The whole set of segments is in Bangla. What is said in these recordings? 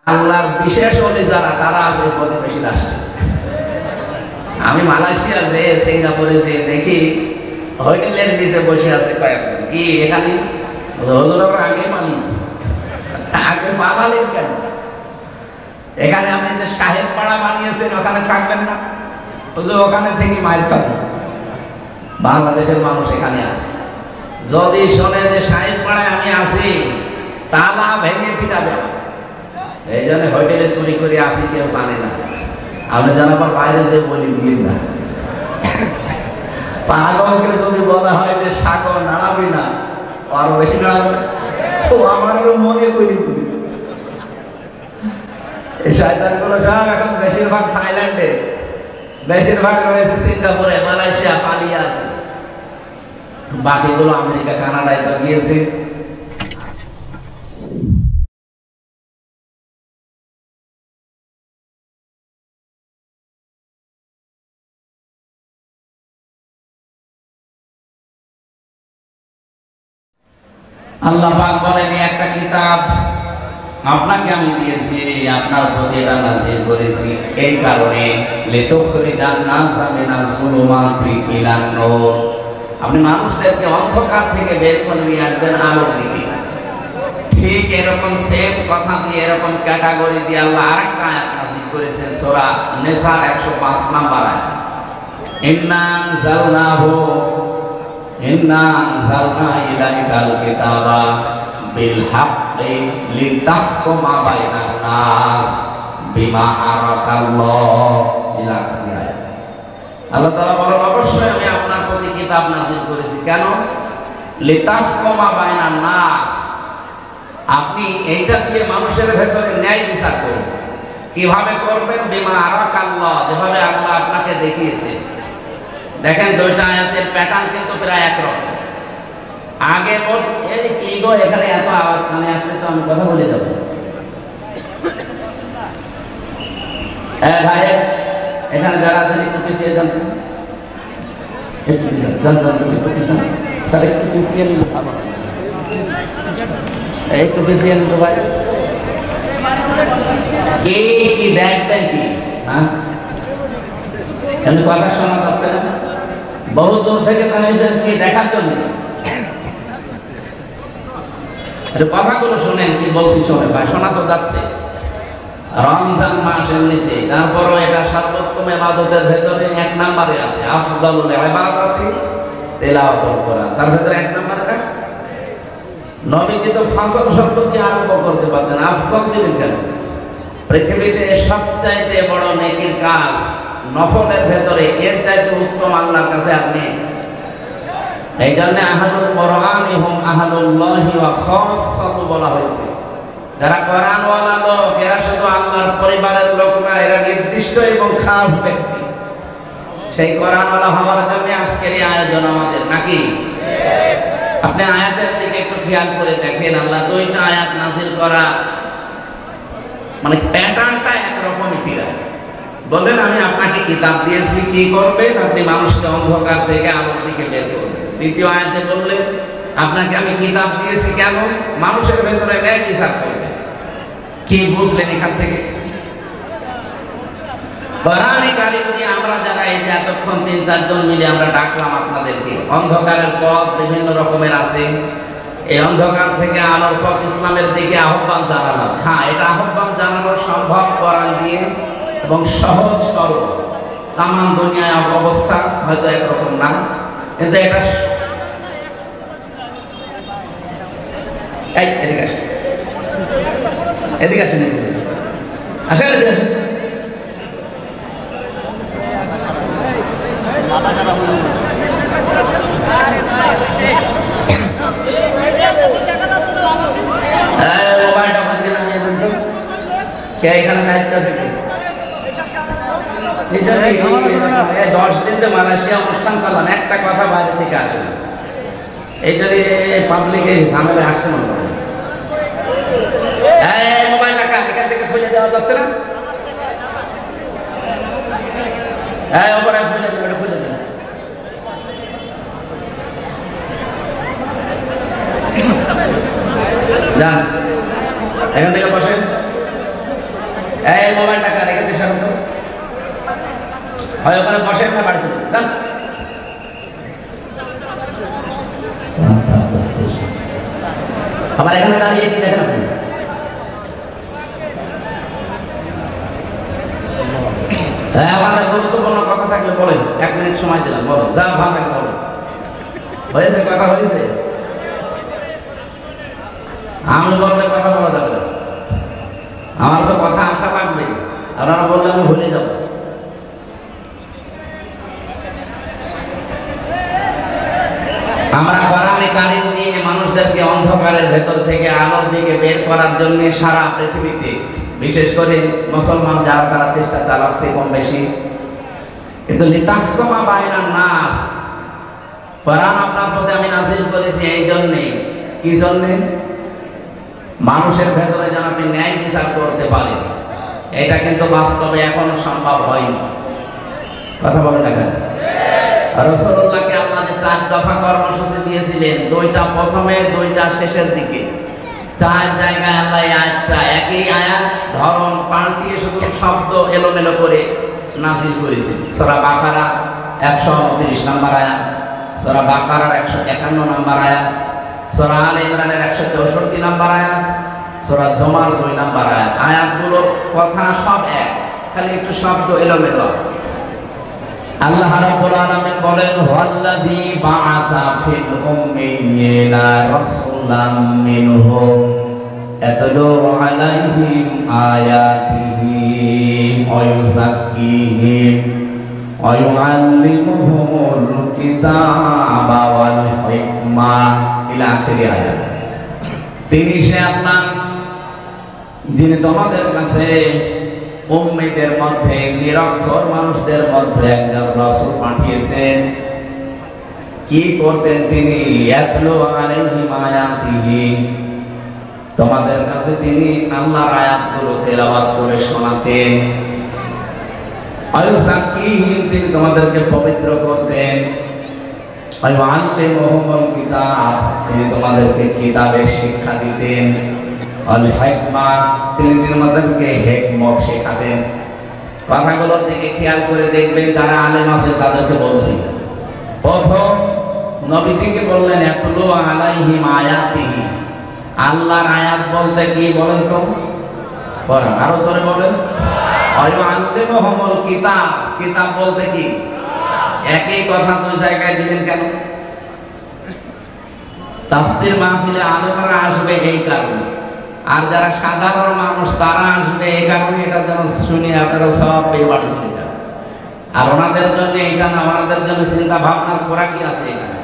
আল্লাহর বিশেষ ওলি যারা তারা আছে প্রতিবেশী রাষ্ট্রে। আমি মালয়েশিয়া যে সিঙ্গাপুরে যে দেখি হোটেলের নিচে বসে আছে কয়েকজন, কি এখানে আগে পালিয়েছে, আগে পালালেন কেন? এখানে আপনি যে সাহেব পাড়া বানিয়েছেন ওখানে থাকবেন না, ওখানে থেকে মায়ের খাবেন। বাংলাদেশের মানুষ এখানে আছে, যদি শোনে যে সাহেব পাড়ায় আমি আছি তালা ভেঙে পিটাবে। এই জন্য হোটেলে চুরি করে আসি, কেউ জানে না। আপনি যেন আবার বাইরে যে বলি দিন না, পাগলকে যদি বলা হয় যে সাগর নাড়াবি না, আরো বেশি নাড়াবে। ও আমারও মনে করি তুমি এই শয়তানগুলো সব এখন বেশিরভাগ থাইল্যান্ডে, বেশিরভাগ রয়েছে সিঙ্গাপুরে, মালয়েশিয়া, পালিয়ে আছে। বাকিগুলো আমেরিকা, কানাডায় তো গিয়েছে। আল্লাহ পাক বলেন, একটা কিতাব আপনাকে আমি দিয়েছি, আপনার প্রতি এটা নাযিল করেছি এই কারণে লিতুখরিজান নাসা মিনাজ যুলুমাতি ইলান নূর, আপনি মানুষদেরকে অন্ধকার থেকে বের করে নিয়ে আসবেন আলোর দিকে। ঠিক এরকম সেম কথা দিয়ে, এরকম ক্যাটাগরি দিয়ে আল্লাহ আরেকটা আয়াত নাযিল করেছেন সূরা নিসার 105 নম্বর আয়াত, ইন্না আনজালনা ইলাইকাল কিতাবা বিল হাক্কি লিতাহকুমা বাইনান নাস বিমা আরাকাল্লাহ ইলা আখির। আল্লাহ তাআলা বলেন, অবশ্যই আমি আপনার প্রতি কিতাব নাযিল করেছি। কেন? লিতাহকুমা বাইনান নাস, আপনি এইটা দিয়ে মানুষের ভেতরে ন্যায় বিচার করবেন। কিভাবে করবেন? বিমা আরাকাল্লাহ, যেভাবে আল্লাহ আপনাকে দেখিয়েছে। দেখেন দুইটা আয়াতের প্যাটার্ন কিন্তু প্রায় একরকম। আগে এই কি গো, এখানে এত আওয়াজ, কানে আসলে তো আমি কথা বলে যাবো। হ্যাঁ ভাই, এখানে যারা আছেন একটু পিছিয়ে যান, একটু পিছিয়ে যান, একটু পিছিয়ে স্যার, একটু পিছিয়ে নিন, একটু পিছিয়ে নিন তো ভাই। কি কি দেখবেন কি? হ্যাঁ, কথা শোনা যাচ্ছে না? বহু দূর থেকে তাহলে কি দেখার জন্য কথাগুলো শোনেন, কি বলছি শোনেন ভাই, শোনা তো যাচ্ছে। রমজান মাস এমনিতে, তারপরও এটা সর্বোত্তম ইবাদতের ভেতরে এক নম্বরে আছে, আফদালুল ইবাদাতি তিলাওয়াতুল কোরআন। তার ভেতরে এক নম্বরটা নবীজি তো ফাজল শব্দ দিয়ে আরম্ভ করতে পারতেন, আফসাল দিলেন কেন? পৃথিবীতে সবচাইতে বড় নেকির কাজ নফলের ভেতরে এর চাইতে উত্তম আল্লাহর কাছে আপনি। এই জন্য আহলুল কোরআন এবং আহলুল্লাহি ওয়া খাসসাতু বলা হয়েছে। যারা কোরআনওয়ালা লোক, এরা শুধু আল্লাহর পরিবারের লোক না, এরা নির্দিষ্ট এবং খাস ব্যক্তি। সেই কোরআনওয়ালা হওয়ার জন্য আজকের এই আয়োজন আমাদের, নাকি? আপনি আয়াতের দিকে একটু খেয়াল করে দেখেন, আল্লাহ দুইটা আয়াত নাযিল করা মানে প্যাটার্নটা একরকমই ফিরায়। বলেন, আমি আপনাকে কিতাব দিয়েছি, কি করবেন? আপনি মানুষকে অন্ধকার থেকে আলোর দিকে বের করবেন। দ্বিতীয় আয়াতে বললেন, আপনাকে আমি কিতাব দিয়েছি কেন? মানুষের ভেতরে ন্যায় বিচার করবেন। কি বুঝলেন এখান থেকে? কোরআনে কারীম নিয়ে আমরা যারা এই যে এতক্ষণ 3-4 জন মিলে আমরা ডাকলাম আপনাদেরকে, অন্ধকারের পথ বিভিন্ন রকমের আছে, এই অন্ধকার থেকে আলোর পথ ইসলামের দিকে আহ্বান জানালাম। হ্যাঁ, এটা আহ্বান জানানো সম্ভব কোরআন দিয়ে এবং সহজ সরল। তাম দুনিয়ায় অবস্থা হয়তো একরকম না, কিন্তু এটা এদিকে আসেন, এদিকে আসেন, আসেন, এদিকে আসেন। এখানে দায়িত্ব আছে কি? 10 দিন যে মালয়েশিয়া অনুষ্ঠান করলাম, একটা কথা বাইরে থেকে আসে না। এইটা পাবলিকে ঝামেলা আসতে মনে করে। মোবাইল টাকা এখান থেকে খুলে দেওয়া যাচ্ছে না? ওপরে খুলে দেবে, খুলে দেবে। যান, এখান থেকে বসেন। এই মোবাইলটাকে রেখে দিয়ে সরো তো, হয় ওখানে বসে একটা বাড়ি চলে যান। আবার এখানে দাঁড়িয়ে কি দেখেন আপনি? আমাদের গুরুত্বপূর্ণ কথা থাকলে বলেন, 1 মিনিট সময় দিলাম, বলেন যা ভালো লাগে বলেন। হয়েছে কথা হয়েছে? আমি বললে কথা বলা যাবে না, আমার তো কথা আসা লাগবে, আপনারা বললে আমি ভুলে যাব। আমরা কোরআনে কারীম দিয়ে মানুষদেরকে অন্ধকারের ভেতর থেকে আলোর দিকে বের করার জন্য সারা পৃথিবীতে, বিশেষ করে মুসলমান যারা তারা চেষ্টা চালাচ্ছে কম বেশি, কিন্তু লিতাহকুমা বাইনান নাস, কোরআন আপনার প্রতি আমি নাযিল করেছি এই জন্যে। কি জন্যে? মানুষের ভেতরে যেন আপনি ন্যায় বিচার করতে পারেন। এটা কিন্তু বাস্তবে এখনো সম্ভব হয়নি। কথা বলেন না কেন? রাসূলুল্লাহকে আল্লাহ যে 4 দফা কর্মসূচি দিয়েছিলেন, 2টা প্রথমে, 2টা শেষের দিকে, 4 জায়গায় আল্লাহ এই আয়াতটা, একই আয়াত ধরন পাল্টিয়ে শুধু শব্দ এলোমেলো করে নাযিল করেছেন। সূরা বাকারা 129 নম্বর আয়াত, সূরা বাকারার 151 নম্বর আয়াত, সূরা আলে ইমরানের 164 নম্বর আয়াত, সূরা জুমার 2 নম্বর আয়াত। আয়াতগুলোর কথা সব এক, খালি একটু শব্দ এলোমেলো আছে। আল্লাহ রাব্বুল আলামিন বলেন, ওয়াল্লাযী বাআসা ফিল উম্মিয়িনা রাসূলাম মিনহুম ইয়াতলু আলাইহিম আয়াতিহি ওয়া ইউযাক্কিহিম ওয়া ইউআল্লিমুহুমুল কিতাবা ওয়াল হিকমা ইলা আখিরি আয়াত। তিনি সে আল্লাহ যিনি তোমাদের কাছে উম্মীদের মধ্যে, নিরক্ষর মানুষদের মধ্যে একজন রাসূল পাঠিয়েছেন। কি করতেন তিনি? ইয়াতলু আলাইহিম আয়াতিহি, তোমাদের কাছে তিনি আল্লাহর আয়াতগুলো তেলাওয়াত করে শোনাতেন। আয়ুযাক্কিহিম, তিনি তোমাদেরকে পবিত্র করতেন। আয়ুআল্লিমুহুমুল কিতাব, তিনি তোমাদেরকে কিতাবের শিক্ষা দিতেন। আল হিকমা, তিনি তোমাদেরকে হিকমত শেখাতেন। কথাগুলোর দিকে খেয়াল করে দেখবেন, যারা আলেম আছে তাদেরকে বলছি। প্রথম নবীজিকে বললেন ইয়াতলু আলাইহিম আয়াতিহি, আল্লাহর আয়াত বলতে কি বলেন তো? কোরআন। আরো জোরে বলেন। আয়ুআল্লিমুহুমুল কিতাব, কিতাব বলতে কি? একই কথা 2 জায়গায় দিলেন কেন? তাফসীর মাহফিলে আলেমরা আসবে এই কারণে, আর যারা সাধারণ মানুষ তারা আসবে এই কারণে, এটা যেন শুনে আপনারা সব পেয়ে বাড়ি চলে যান। আর ওনাদের জন্য এটা না, ওনাদের জন্য চিন্তা ভাবনার করা কি আছে এখানে?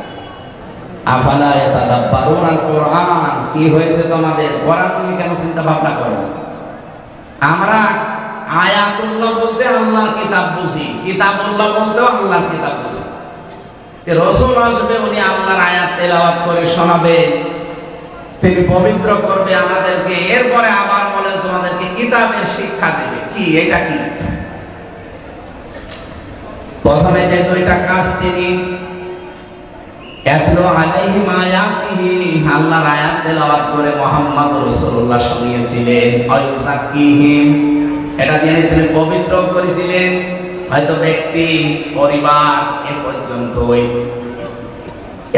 আফালা ইয়াতাদাব্বারুনাল কুরআন, কি হয়েছে তোমাদের? কোরআন নিয়ে কেন চিন্তা ভাবনা করো? আমরা আয়াতুল্লাহ বলতে আল্লাহর কিতাব বুঝি, কিতাবুল্লাহ বলতে আল্লাহর কিতাব বুঝি। রাসূল আসবে, উনি আল্লাহর আয়াত তেলাওয়াত করে শোনাবে, তিনি পবিত্র করবে আমাদেরকে, এরপরে আবার বলেন তোমাদেরকে কিতাবের শিক্ষা দেবে। কি এটা? কি প্রথমে যে 2টা কাজ তিনি ইয়াতলু আলাইহিম আয়াতিহি, আল্লাহর আয়াত তেলাওয়াত করে মুহাম্মদ রাসূলুল্লাহ শুনিয়েছিলেন। আয়ুযাক্কিহিম, এটা দিয়ে তিনি পবিত্র করেছিলেন, হয়তো ব্যক্তি, পরিবার, এ পর্যন্তই।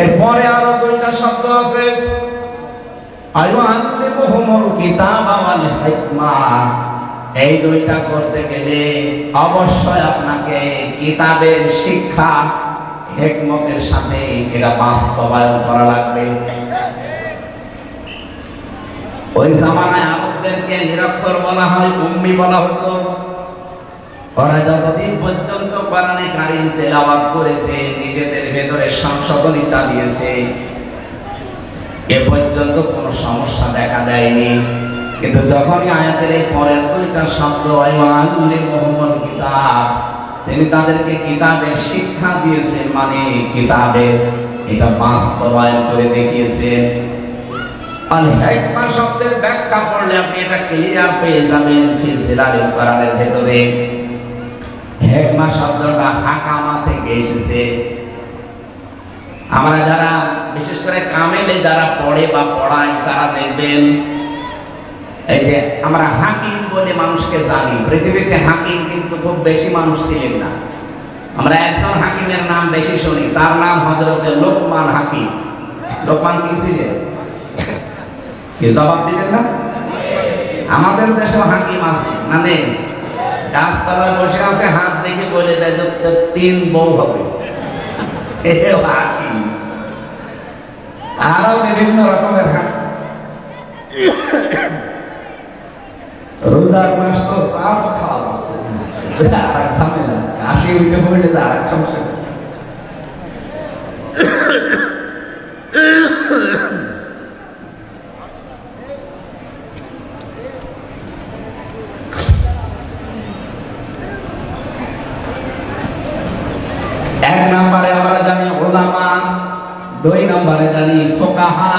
এরপরে আরো 2টা শব্দ আছে, আয়ুআল্লিমুহুমুল কিতাবা ওয়াল হিকমা। এই 2টা করতে গেলে অবশ্যই আপনাকে কিতাবের শিক্ষা হিকমতের সাথে এটা বাস্তবায়ন করা লাগবে। ওই জামানায় আরবদেরকে নিরক্ষর বলা হয়, উম্মি বলা হতো। ওরা যতদিন পর্যন্ত কোরআনে কারীম তেলাওয়াত করেছে, নিজেদের ভেতরে সংশোধনী চালিয়েছে, এ পর্যন্ত কোনো সমস্যা দেখা দেয়নি। কিন্তু যখনই আয়াতের এই পরের 2টা শব্দ আয়ুআল্লিমুহুমুল কিতাব, তিনি তাদেরকে কিতাবের শিক্ষা দিয়েছেন, মানে কিতাবের এটা বাস্তবায়ন করে দেখিয়েছেন। আল হিকমা শব্দের ব্যাখ্যা পড়লে আপনি এটা ক্লিয়ার পেয়ে যাবেন ফি সিলালিল কোরআনের ভেতরে। হিকমা শব্দটা হাকামা থেকে এসেছে। আমরা যারা বিশেষ করে কামেলে যারা পড়ে বা পড়াই, তারা দেখবেন এই যে আমরা হাকিম বলে মানুষকে জানি, পৃথিবীতে হাকিম কিন্তু খুব বেশি মানুষ ছিলেন না। আমরা একজন হাকিমের নাম বেশি শুনি, তার নাম হযরতে লোকমান হাকিম। লোকমান কি ছিলেন? কি জবাব দিবেন না? আমাদের দেশেও হাকিম আছে, মানে গাছতলায় বসে আছে, হাত দেখে বলে দেয় যে 3 বউ হবে, হাকিম। আরো বিভিন্ন রকমের হাকিম। রোজার মাস তো সাপ খাওয়া হচ্ছে, আরেক ঝামেলা, কাশি উঠে পড়লে তো আরেক সমস্যা। এক নম্বরে আমরা জানি উলামা, 2 নম্বরে জানি ফুকাহা,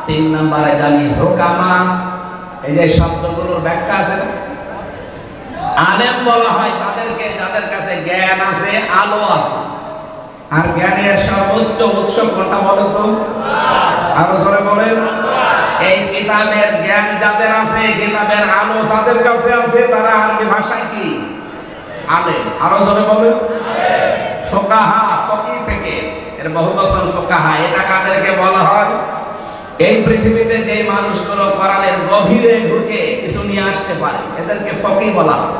3 নম্বরে জানি হুকামা। এই যে শব্দগুলোর ব্যাখ্যা আছে না? আলেম বলা হয় তাদেরকে যাদের কাছে জ্ঞান আছে, আলো আছে। আর জ্ঞানের সর্বোচ্চ উৎস কোনটা বলেন তো? আরো জোরে বলেন। এই কিতাবের জ্ঞান যাদের আছে, কিতাবের আলো যাদের কাছে আছে, তারা আরবি ভাষায় কি? আলেম। আরো জোরে বলেন। ফুকাহা, ফকি থেকে এর বহুবচন ফুকাহা। এটা কাদেরকে বলা হয়? এই পৃথিবীতে যে মানুষগুলো কোরআনের গভীরে ঢুকে কিছু নিয়ে আসতে পারে, এদেরকে ফকি বলা হয়।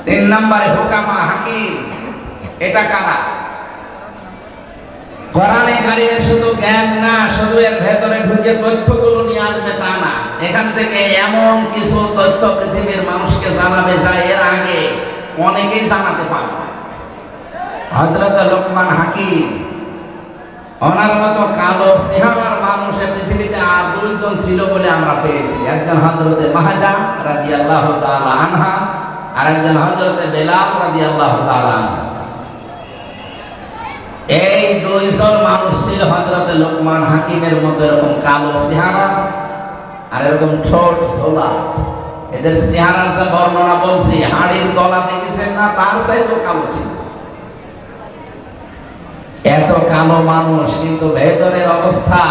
3 নম্বরে হুকামা, হাকিম। এটা কারা? কোরআনে কারিমের শুধু জ্ঞান না, শুধু এর ভেতরে ঢুকে তথ্যগুলো নিয়ে আসবে তা না, এখান থেকে এমন কিছু তথ্য পৃথিবীর মানুষকে জানাবে যা এর আগে অনেকেই জানাতে পারবে। হযরত লোকমান হাকিম, ওনার মতো কালো চেহারার মানুষ পৃথিবীতে আর 2 জন ছিল বলে আমরা পেয়েছি। একজন হযরতে মাহজা রাদিয়াল্লাহু তাআলা আনহা, আর একজন হযরতে বেলাল রাদিয়াল্লাহু তাআলা আনহা। এই 2 জন মানুষ ছিল হযরতে লোকমান হাকিমের মতো এরকম কালো চেহারা আর এরকম ঠোঁট ছোলা। এদের চেহারার যে বর্ণনা বলছি, হাড়ির গলা দেখেছেন না, তার চাইতেও কালো ছিল। এত কালো মানুষ, কিন্তু ভেতরের অবস্থা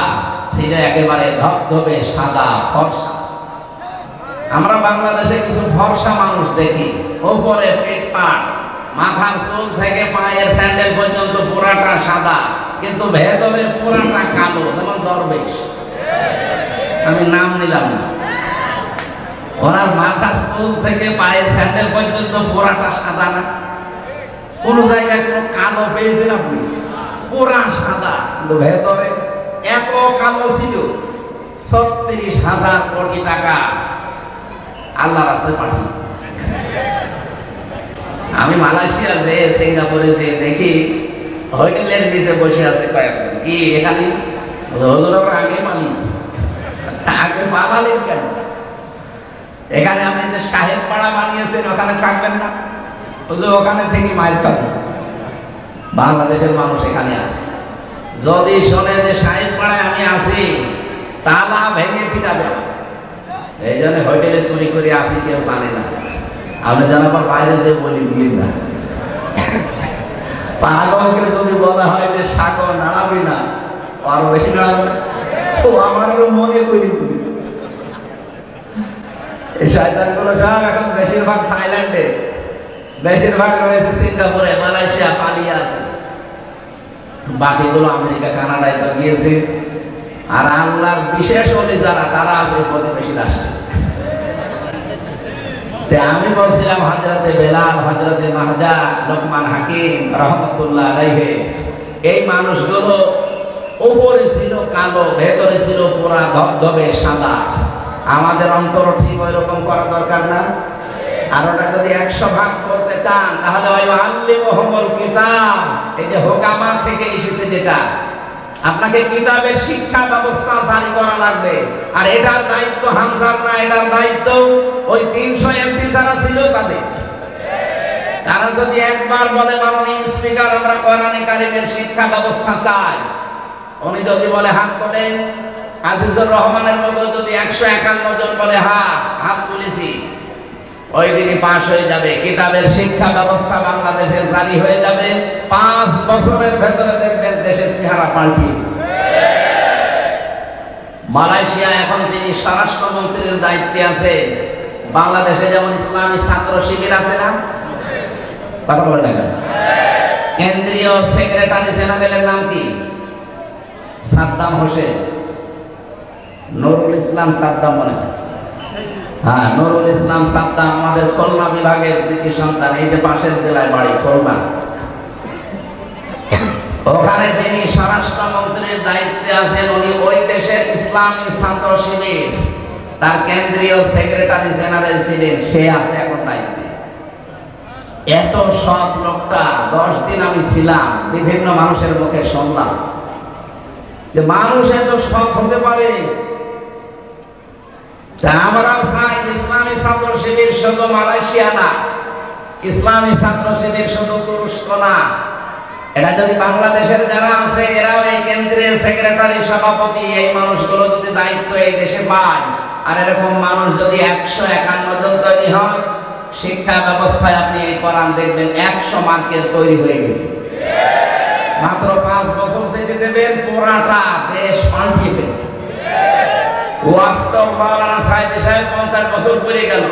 ছিল একেবারে ধবধবে সাদা ফর্সা। আমরা বাংলাদেশে কিছু ফর্সা মানুষ দেখি, উপরে ফিটফাট, মাথার চুল থেকে পায়ের স্যান্ডেল পর্যন্ত পুরাটা সাদা, কিন্তু ভেতরে পুরাটা কালো, যেমন দরবেশ। আমি নাম নিলাম না। ওনার মাথার চুল থেকে পায়ের স্যান্ডেল পর্যন্ত পুরাটা সাদা না? কোন জায়গায় কোনো কালো পেয়েছেন আপনি? পুরা সাদা, কিন্তু ভেতরে এত কালো ছিল। 36,000 কোটি টাকা আল্লাহ রাস্তায় পাঠিয়ে। আমি মালয়েশিয়া যে, সিঙ্গাপুরে যে দেখি হোটেলের নিচে বসে আছে কয়েকজন। কি এখানে আগে পালিয়েছে, আগে পালালেন কেন? এখানে আপনি যে সাহেব পাড়া বানিয়েছেন, ওখানে থাকবেন না? ওখানে থেকে মায়ের খাবো। বাংলাদেশের মানুষ এখানে আছে, যদি শোনে যে সাহেব পাড়ায় আমি আছি, তালা ভেঙে পিটাবে। এই জন্য হোটেলে চুরি করে আসি, কেউ জানে না। আপনি যেন আবার বাইরে যে বলি দিয়ে না। পাগলকে যদি বলা হয় যে সাগর নাড়াবি না, আরো বেশি নাড়াবে। ও আমারও মনে করি তুমি। এই শয়তানগুলো সব এখন বেশিরভাগ থাইল্যান্ডে, বেশিরভাগ রয়েছে সিঙ্গাপুরে, মালয়েশিয়া, পালিয়ে আছে। বাকিগুলো আমেরিকা, কানাডায় তো গিয়েছে। আর আল্লাহর বিশেষ ওলি যারা, তারা আছে প্রতিবেশী রাষ্ট্রে। আমি বলছিলাম হযরতে বেলাল, হযরতে মাহজা, লোকমান হাকিম রাহমাতুল্লাহ আলাইহি, এই মানুষগুলো উপরে ছিল কালো, ভেতরে ছিল পুরা ধবধবে সাদা। আমাদের অন্তর ঠিক ওই রকম করা দরকার না? আর ওটা যদি 100 ভাগ করতে চান, তাহলে ওই আল্লিমুহুমুল কিতাব, এই যে হুকামা থেকে এসেছে, যেটা আপনাকে কিতাবের শিক্ষা ব্যবস্থা জারি করা লাগবে। আর এটার দায়িত্ব হামজার না, এটার দায়িত্ব ওই 300 এমপি যারা ছিল তাদের। তারা যদি একবার বলে, মাননীয় স্পিকার, আমরা কোরআনে কারিমের শিক্ষা ব্যবস্থা চাই, উনি যদি বলে হাত তোলেন, আজিজুর রহমানের মতো যদি 151 জন বলে হাত তুলেছি, ওই দিনই পাশ হয়ে যাবে। কিতাবের শিক্ষা ব্যবস্থা বাংলাদেশে জারি হয়ে যাবে। 5 বছরের ভেতরে দেখবেন দেশের চেহারা পাল্টিয়ে গেছে। মালয়েশিয়া এখন যিনি স্বরাষ্ট্রমন্ত্রীর দায়িত্বে আছে, বাংলাদেশে যেমন ইসলামী ছাত্র শিবির আছে না, কথা বলে না কেন? কেন্দ্রীয় সেক্রেটারি জেনারেলের নাম কি? সাদ্দাম হোসেন, নুরুল ইসলাম সাদ্দাম মনে হয়। হ্যাঁ, নুরুল ইসলাম সাদ্দাম আমাদের খুলনা বিভাগের কৃতি সন্তান। এই যে পাশের জেলায় বাড়ি খুলনা। ওখানে যিনি স্বরাষ্ট্রমন্ত্রীর দায়িত্বে আছেন, উনি ওই দেশের ইসলামী ছাত্র শিবির তার কেন্দ্রীয় সেক্রেটারি জেনারেল ছিলেন। সে আছে এখন দায়িত্বে। এত সৎ লোকটা, 10 দিন আমি ছিলাম, বিভিন্ন মানুষের মুখে শুনলাম যে মানুষ এত সৎ হতে পারে। আমরা চাই ইসলামী ছাত্র শিবির শুধু মালয়েশিয়া না, ইসলামী ছাত্র শিবির শুধু তুরস্ক না, এটা যদি বাংলাদেশের যারা আছে এরাও এই কেন্দ্রের সেক্রেটারি সভাপতি, এই মানুষগুলো যদি দায়িত্ব এই দেশে পায়, আর এরকম মানুষ যদি 151 জন তৈরি হয়, শিক্ষা ব্যবস্থায় আপনি এই কোরআন দেখবেন 100 মার্কের তৈরি হয়ে গেছে। মাত্র 5 বছর যেতে দেবেন, পুরাটা দেশ পাল্টিয়ে ফেলবে। ওয়াস্তব মাওলানা সাইদি সাহেব 50 বছর পরে গেল,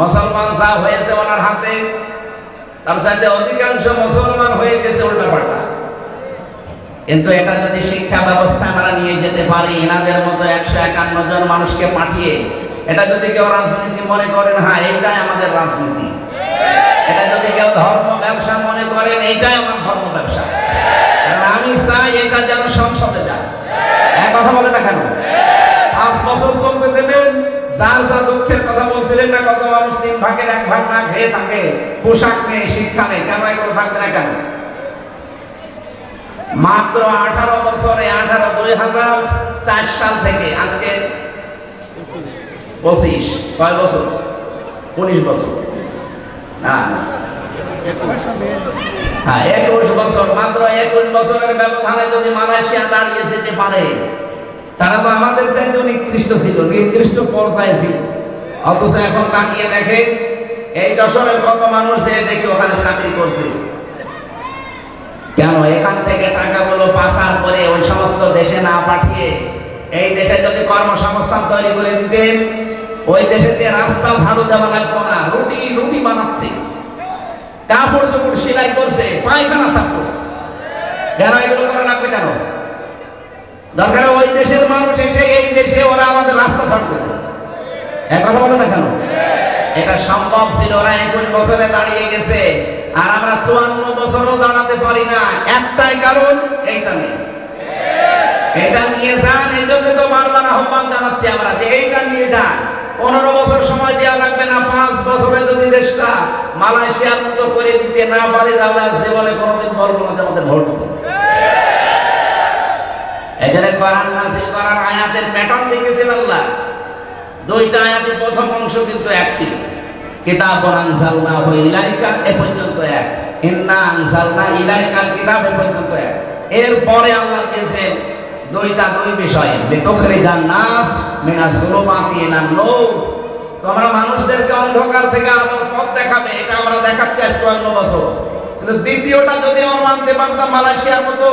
মুসলমান যা হয়েছে ওনার হাতে, তার সাথে অধিকাংশ মুসলমান হয়ে গেছে উল্টাপাল্টা। কিন্তু এটা যদি শিক্ষা ব্যবস্থা আমরা নিয়ে যেতে পারি, এনাদের মতো 151 জন মানুষকে পাঠিয়ে, এটা যদি কেউ রাজনীতি মনে করেন, হ্যাঁ এইটাই আমাদের রাজনীতি, এটা যদি কেউ ধর্ম ব্যবসা মনে করেন, এইটাই আমার ধর্ম ব্যবসা, আমি চাই এটা যেন সংসদে যায়। এক কথা বলে না কেন? 5 বছর চলতে দেবেন। যার যা দুঃখের কথা বলছিলেন না, কত মানুষ 3 ভাগের 1 ভাগ না খেয়ে থাকে, পোশাক নেই, শিক্ষা নেই, কেন এগুলো থাকবে না কেন? মাত্র 18 বছরে, 2004 সাল থেকে আজকে 25, কয় বছর? 19 বছর না, হ্যাঁ 21 বছর। মাত্র 21 বছরের ব্যবধানে যদি মালয়েশিয়া দাঁড়িয়ে যেতে পারে, তারা তো আমাদের চাইতে নিকৃষ্ট ছিল, নিকৃষ্ট পর্যায়ে ছিল। অথচ এখন তাকিয়ে দেখে এই যশোরের কত মানুষ দেখে ওখানে চাকরি করছে। কেন? এখান থেকে টাকাগুলো পাচার করে ওই সমস্ত দেশে না পাঠিয়ে এই দেশে যদি কর্মসংস্থান তৈরি করে দিতেন, ওই দেশে যে রাস্তা ঝাড়ু দেওয়া লাগতো না, রুটি বানাচ্ছে, কাপড় চোপড় সেলাই করছে, পায়খানা সাফ করছে। কেন এগুলো করা লাগবে? কেন দরকার? ওই দেশের মানুষ এসে এই দেশে ওরা আমাদের রাস্তা ছাড়বে, এক কথা বলে না কেন? এটা সম্ভব ছিল। ওরা 21 বছরে দাঁড়িয়ে গেছে, আর আমরা 54 বছরও দাঁড়াতে পারি না। একটাই কারণ, এইটা নেই। এটা নিয়ে যান, এই জন্য তো বারবার আহ্বান জানাচ্ছি আমরা যে এইটা নিয়ে যান। 15 বছর সময় দেওয়া লাগবে না, 5 বছরে যদি দেশটা মালয়েশিয়ার মতো করে দিতে না পারে, তাহলে জীবনে কোনোদিন বলবো না আমাদের ভোট। এখানে কোরআন নাযিল করার আয়াতের প্যাটার্ন দেখেছেন আল্লাহ। 2টা আয়াতের প্রথম অংশ কিন্তু এক ছিল, কিতাবুন আনজালনাহু ইলাইকা এ পর্যন্ত এক, ইন্না আনজালনা ইলাইকাল কিতাব এ পর্যন্ত এক। এরপরে আল্লাহ দিয়েছেন দুই বিষয়, লিতুখরিজান নাস মিনাজ যুলুমাতি ইলান নূর, তোমরা মানুষদেরকে অন্ধকার থেকে আলোর পথ দেখাবে। এটা আমরা দেখাচ্ছি 54 বছর। কিন্তু দ্বিতীয়টা যদি আমরা মানতে পারতাম, মালয়েশিয়ার মতো,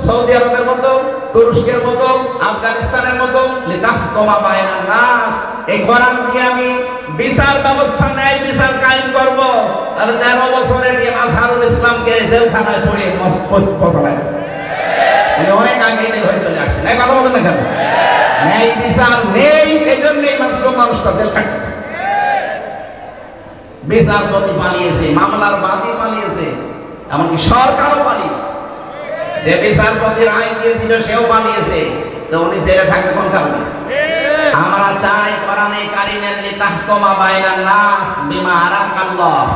সৌদি আরবের মতো, তুরস্কের মতো, আফগানিস্তানের মতো, লিতাহকুমা বাইনান নাস, এই কোরআন দিয়ে আমি বিচার ব্যবস্থা, ন্যায় বিচার কায়েম করব, তাহলে 13 বছরের যে আজহারুল ইসলামকে জেলখানায় পড়ে পৌঁছালেন, অনেক আগে হয়ে চলে আসছেন। এই কথা বলেন না কেন? ন্যায় বিচার নেই, এই জন্যই মাসলুম মানুষটা জেল খাটছে। বিচারপতি পালিয়েছে, মামলার বাদী পালিয়েছে, এমনকি সরকারও পালিয়েছে। যে বিচারপতির আইন দিয়েছিল সেও পালিয়েছে, তো উনি জেলে থাকবে কোন কারণে? আমরা চাই কোরআনে কারিমের লিতাহকুমা বাইনান নাস বিমা আরাকাল্লাহ,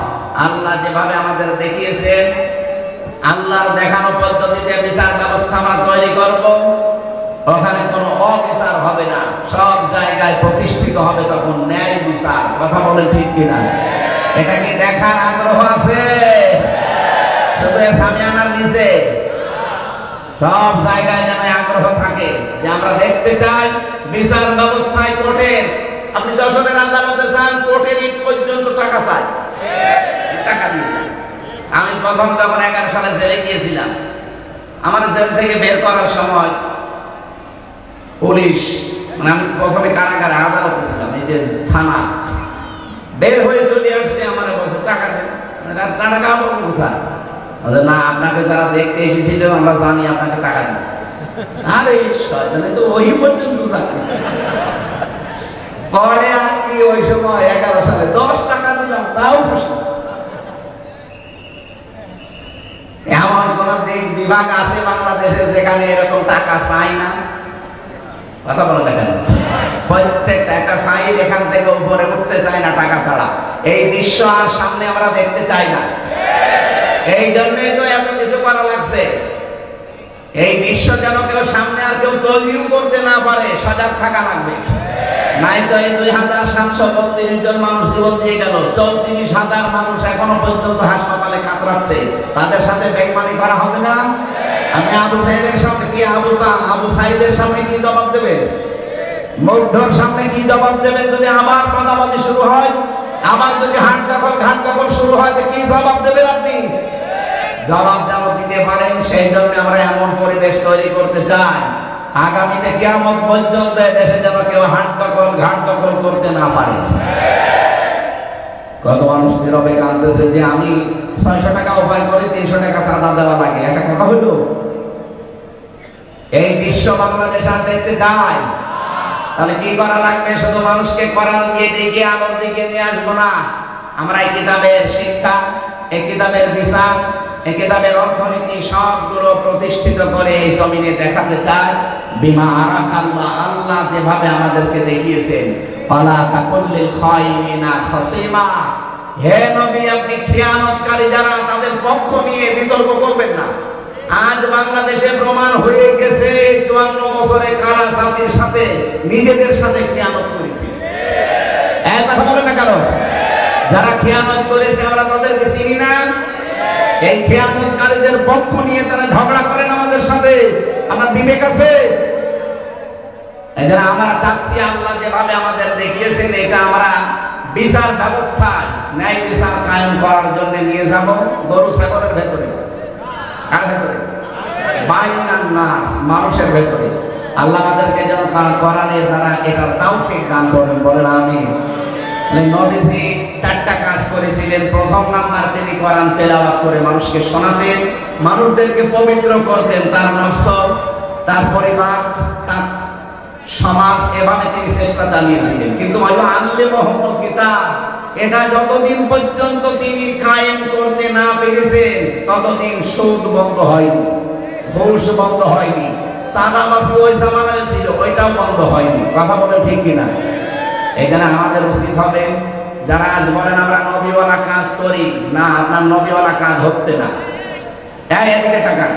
আল্লাহ যেভাবে আমাদের দেখিয়েছেন, আল্লাহর দেখানো পদ্ধতিতে বিচার ব্যবস্থা আমরা তৈরি করব। ওখানে কোনো অবিচার হবে না, সব জায়গায় প্রতিষ্ঠিত হবে তখন ন্যায় বিচার। কথা বলেন ঠিক কিনা? এটা কি দেখার আগ্রহ আছে? শুধু সামিয়ানার নিচে সব জায়গায় যেন আগ্রহ থাকে যে আমরা দেখতে চাই বিচার ব্যবস্থায় কোর্টের। আপনি যশোরের আদালতে যান, কোর্টের ইট পর্যন্ত টাকা চাই, টাকা দিয়েছে। আমি প্রথম যখন 11 সালে জেলে গিয়েছিলাম, আমার জেল থেকে বের করার সময় পুলিশ, মানে আমি প্রথমে কারাগারে আদালতে ছিলাম, এই যে থানা, বের হয়ে চলে আসছে, আমার বলছে টাকা দেন। টাকা পাবো কোথায়? না, আপনাকে যারা দেখতে এসেছিল আমরা জানি আপনাকে টাকা দিয়েছে। আরে শয়তানে তো ওই পর্যন্ত জানি। পরে আর কি ওই সময় 11 সালে 10 টাকা দিলাম, তাও খুশি। এমন কোন দিক বিভাগ আছে বাংলাদেশে যেখানে এরকম টাকা চাই না? কথা বলে দেখেন, প্রত্যেকটা একটা ফাইল এখান থেকে উপরে উঠতে চায় না টাকা ছাড়া। এই দৃশ্য আর সামনে আমরা দেখতে চাই না। এই জন্যই তো এত কিছু করা লাগছে। এই দৃশ্য যেন কেউ সামনে আর কেউ তৈরিও করতে না পারে, সজাগ থাকা লাগবে। নাই তো এই 2732 জন মানুষ জীবন দিয়ে গেল, 34,000 মানুষ এখনো পর্যন্ত হাসপাতালে কাতরাচ্ছে। তাদের সাথে বেইমানি করা হবে না? আমি আবু সাইদের সামনে কি আবু সাইদের সামনে কি জবাব দেবেন? মুগ্ধর সামনে কি জবাব দেবেন? যদি আবার চাঁদাবাজি শুরু হয়, আবার যদি হাট দখল শুরু হয়, তো কি জবাব দেবেন আপনি? জবাব যেন দিতে পারেন, সেই জন্য আমরা এমন পরিবেশ তৈরি করতে চাই আগামীতে কিয়ামত পর্যন্ত দেশে যেন কেউ হাট দখল করতে না পারে। কত মানুষ নীরবে কাঁদতেছে যে আমি 600 টাকা উপায় করে 300 টাকা চাঁদা দেওয়া লাগে, একটা কথা হইল? এই দৃশ্য বাংলাদেশ আর দেখতে চাই? তাহলে কি করা লাগবে? শুধু মানুষকে কোরআন দিয়ে ডেকে আলোর দিকে নিয়ে আসবো না। আমরা এই কিতাবের শিক্ষা, এই কিতাবের বিচার, এই কিতাবের অর্থনীতি সবগুলো প্রতিষ্ঠিত করে এই জমিনে দেখাতে চাই বিমা আরাকাল্লাহ, আল্লাহ যেভাবে আমাদেরকে দেখিয়েছেন। ওয়ালা তাকুল্লিল খায়িনিনা খাসিমা, হে নবী আপনি খিয়ানতকারী যারা তাদের পক্ষ নিয়ে বিতর্ক করবেন না। আজ বাংলাদেশে প্রমাণ হয়ে গেছে 54 বছরে কারা জাতির সাথে নিজেদের সাথে খিয়ানত করেছে। এক কথা বলে না কারণ যারা খিয়ানত করেছে আমরা তাদেরকে চিনি না? এই খিয়ানতকারীদের পক্ষ নিয়ে তারা ঝগড়া করেন আমাদের সাথে, আমার বিবেক আছে? এজন্য আমরা চাচ্ছি আল্লাহ যেভাবে আমাদের দেখিয়েছেন এটা আমরা বিচার ব্যবস্থায় ন্যায় বিচার কায়েম করার জন্য নিয়ে যাব গরু ছাগলের ভেতরে। কার ভেতরে? বাইনান নাস, মানুষের ভেতরে। আল্লাহ আমাদেরকে যেন কোরআনের দ্বারা এটার তাওফিক দান করেন, বলেন আমিন। নবীজি 4টা কাজ করেছিলেন। প্রথম নাম্বার, তিনি কোরআন তেলাওয়াত করে মানুষকে শোনাতেন, মানুষদেরকে পবিত্র করতেন, তার নফস, তার পরিবার, তার সমাজ, এভাবে তিনি চেষ্টা চালিয়েছিলেন। কিন্তু আনলে মোহাম্মদ কিতাব, এটা যতদিন পর্যন্ত তিনি কায়েম করতে না পেরেছেন ততদিন সুদ বন্ধ হয়নি, ঘুষ বন্ধ হয়নি, চাঁদাবাজি ওই জামানায় ছিল ওইটাও বন্ধ হয়নি। কথা বলে ঠিক কিনা? এখানে আমাদের উচিত হবে, যারা আজ বলেন আমরা নবীওয়ালা কাজ করি না, আপনার নবীওয়ালা কাজ হচ্ছে না। এদিকে তাকান,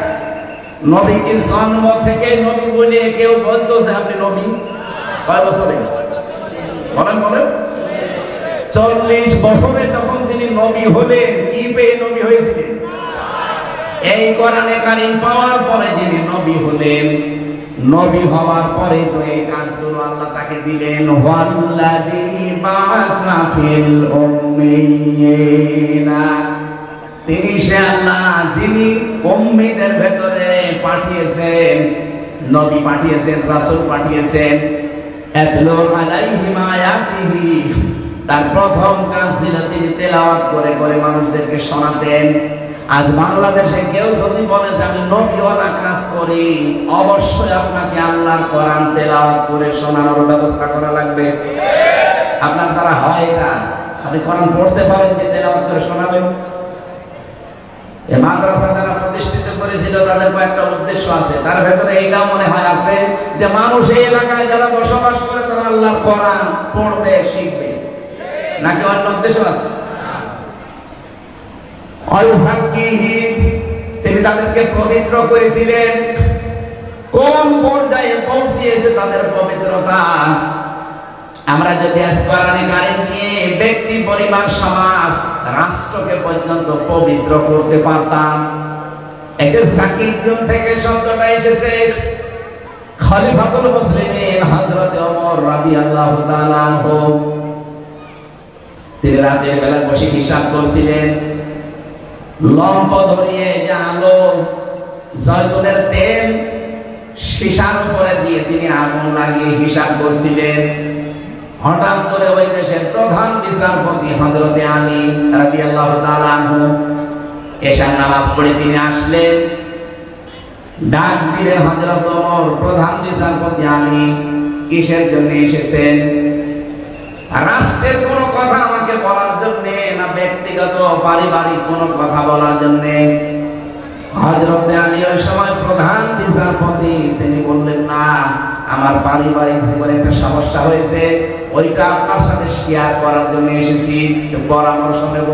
নবীকে জন্ম থেকে নবী বলে কেউ বলতো যে আপনি নবী? কয় বছরে বলেন? 40 বছরে যখন তিনি নবী হলেন, কি পেয়ে নবী হয়েছিলেন? এই কোরআনে কারীম পাওয়ার পরে যিনি নবী হলেন, নবী হওয়ার পরে তো এই কাজগুলো আল্লাহ তাকে দিলেন। ওয়াল্লাযী বা'আসা ফিল উম্মিয়িনা, তিনি সে আল্লাহ যিনি উম্মীদের ভেতরে পাঠিয়েছেন, নবী পাঠিয়েছেন, রাসূল পাঠিয়েছেন। আতলু আলাইহিম আয়াতিহি, তার প্রথম কাজ ছিল তিনি তেলাওয়াত করে করে মানুষদেরকে শোনাতেন। আজ বাংলাদেশে কেউ যদি বলে যে আমি নবীওয়ালা কাজ করি, অবশ্যই আপনাকে আল্লাহর কোরআন তেলাওয়াত করে শোনানোর ব্যবস্থা করা লাগবে। আপনার দ্বারা হয় এটা? আপনি কোরআন পড়তে পারেন যে তেলাওয়াত করে শোনাবেন? এই মাদ্রাসা যারা প্রতিষ্ঠিত করেছিল তাদের কয়েকটা উদ্দেশ্য আছে, তার ভেতরে এইটাও মনে হয় আছে যে মানুষ এই এলাকায় যারা বসবাস করে তারা আল্লাহর কোরআন পড়বে, শিখবে, নাকি অন্য উদ্দেশ্য আছে? তিনি তাদেরকে পবিত্র করেছিলেন। কোন পর্যায়ে পৌঁছিয়েছে তাদের পবিত্রতা? আমরা যদি কোরআনে কারীম নিয়ে ব্যক্তি, পরিবার, সমাজ, রাষ্ট্রকে পর্যন্ত পবিত্র করতে পারতাম। এতে জাকির যুগ থেকে শব্দটা এসেছে। খলিফাতুল মুসলিমিন হযরত ওমর রাদিয়াল্লাহু তাআলা আনহু, তিনি রাতের বেলা বসে হিসাব করছিলেন। লম্ব ধরিয়ে যে আলো, জয়তুনের তেল, সীসার উপরে দিয়ে তিনি আগুন লাগিয়ে হিসাব করছিলেন। হঠাৎ করে ওই দেশের প্রধান বিচারপতি হযরতে আলী রাদিয়াল্লাহু তাআলা আনহু এশার নামাজ পড়ে তিনি আসলেন। ডাক দিলেন, হযরত ওমর, প্রধান বিচারপতি আলী কিসের জন্য এসেছেন? রাষ্ট্রের কোনো কথা আমাকে বলার জন্য, না ব্যক্তিগত পারিবারিক কোনো কথা বলার জন্য? হযরতে আলী ওই সময় প্রধান বিচারপতি, তিনি বললেন, না, আমার পারিবারিক জীবনে একটা সমস্যা হয়েছে, ওইটা আপনার সাথে শেয়ার করার জন্য এসেছি, পরামর্শ নেব।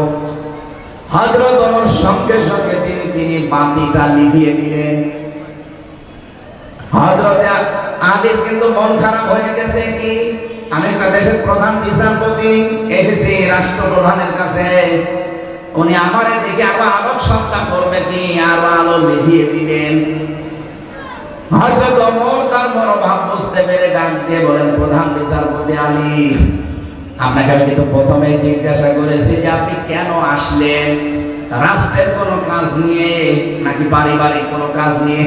হযরত ওমর সঙ্গে সঙ্গে তিনি বাতিটা লিভিয়ে দিলেন। হযরতে আলীর কিন্তু মন খারাপ হয়ে গেছে, কি আমি একটা দেশের প্রধান বিচারপতি এসেছি রাষ্ট্রপ্রধানের কাছে, উনি আমারে দেখে আবার আলোক সত্তা করবে কি, আর আলো লিভিয়ে দিলেন। হযরত ওমর তার মনোভাব বুঝতে পেরে ডাক দিয়ে বলেন, প্রধান বিচারপতি আলী, আপনাকে আমি কিন্তু প্রথমেই জিজ্ঞাসা করেছি যে আপনি কেন আসলেন, রাষ্ট্রের কোনো কাজ নিয়ে নাকি পারিবারিক কোনো কাজ নিয়ে?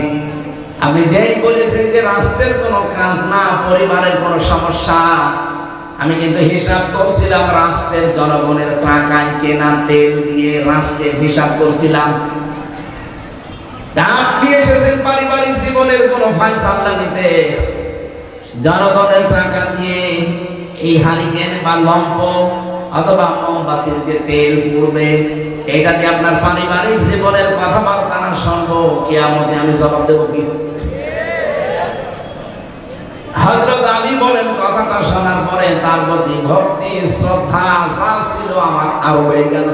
আপনি যেই বলেছেন যে রাষ্ট্রের কোনো কাজ না, পরিবারের কোনো সমস্যা, আমি কিন্তু হিসাব করছিলাম রাষ্ট্রের জনগণের টাকায় কেনা তেল দিয়ে রাষ্ট্রের হিসাব করছিলাম। আপনি এসেছেন পারিবারিক জীবনের কোনো ফায়সালা নিতে, জনগণের টাকা দিয়ে এই হারিকেন বা লম্প অথবা মোমবাতির যে তেল পুড়বে, এটা দিয়ে আপনার পারিবারিক জীবনের কথাবার্তা না শুনবো, কিয়ামতে আমি জবাব দেবো কি? হযরত আলী বলেন, কথাটা শোনার পরে তার প্রতি ভক্তি শ্রদ্ধা যা ছিল আমার আরো বেড়ে গেল।